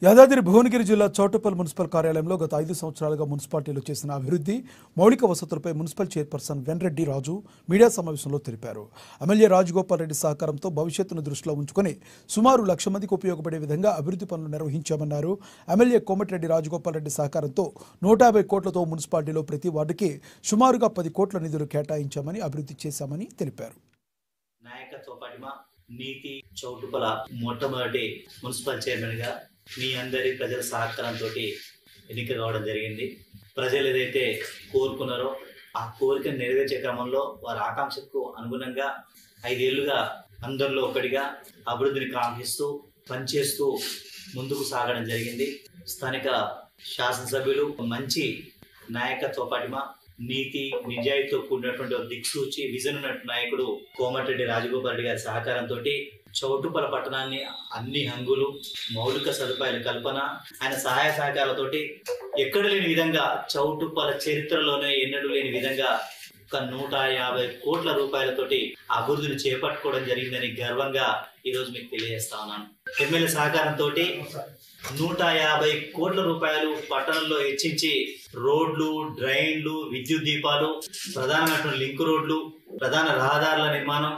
యాదాద్రి భువనగిరి జిల్లా చౌటుప్పల్ మున్సిపల్ కార్యాలయంలో గత 5 సంవత్సరాలుగా మున్సిపాలిటీలో చేసిన అభివృద్ధి మౌలిక వసతులపై మున్సిపల్ చైర్పర్సన్ వెన్రెడ్డి రాజు మీడియా సమావేశంలో తెలిపారు. ఎమ్మెల్యే రాజగోపాల్ రెడ్డి సహకారంతో భవిష్యత్తును దృష్టిలో ఉంచుకొని సుమారు 1,00,000 మందికి ఉపయోగపడే విధంగా అభివృద్ధి పనులు నిర్వహించామన్నారు. ఎమ్మెల్యే కోమటిరెడ్డి రాజగోపాల్ రెడ్డి సహకారంతో 150 కోట్లతో మున్సిపాలిటీలో ప్రతి వార్డుకి సుమారుగా 10 కోట్ల నిధులు కేటాయించామని అభివృద్ధి చేశామని తెలిపారు. నాయకత్వ పటిమ నీతి చౌటుప్పల మొట్టమొదటి మున్సిపల్ చైర్మన్గా మీ అందరి ప్రజల సహకారంతో ఎన్నిక కావడం జరిగింది. ప్రజలు ఏదైతే కోరుకున్నారో ఆ కోరికను నెరవేర్చే క్రమంలో వారి ఆకాంక్షకు అనుగుణంగా 5 ఏళ్లుగా అందరిలో ఒకటిగా అభివృద్ధిని కాంక్షిస్తూ పనిచేస్తూ ముందుకు సాగడం జరిగింది. స్థానిక శాసనసభ్యులు మంచి నాయకత్వ పటిమ నీతి నిజాయితీతో కూడినటువంటి దిక్సూచి విజన్ ఉన్నటువంటి నాయకుడు కోమటిరెడ్డి రాజగోపాల్ రెడ్డి గారి సహకారంతో చౌటుప్పల పట్టణాన్ని అన్ని హంగులు మౌలిక సదుపాయాల కల్పన ఆయన సహాయ సహకారాలతోటి ఎక్కడ లేని విధంగా చౌటుప్పల చరిత్రలోనే ఎన్నడూ లేని విధంగా ఒక 150 కోట్ల రూపాయలతోటి అభివృద్ధిని చేపట్టుకోవడం జరిగిందని గర్వంగా ఈరోజు మీకు తెలియజేస్తా ఉన్నాను. ఎమ్మెల్యే సహకారంతో 150 కోట్ల రూపాయలు పట్టణంలో హెచ్చించి రోడ్లు, డ్రైన్లు, విద్యుత్ దీపాలు, ప్రధానమైనటువంటి లింక్ రోడ్లు, ప్రధాన రహదారుల నిర్మాణం,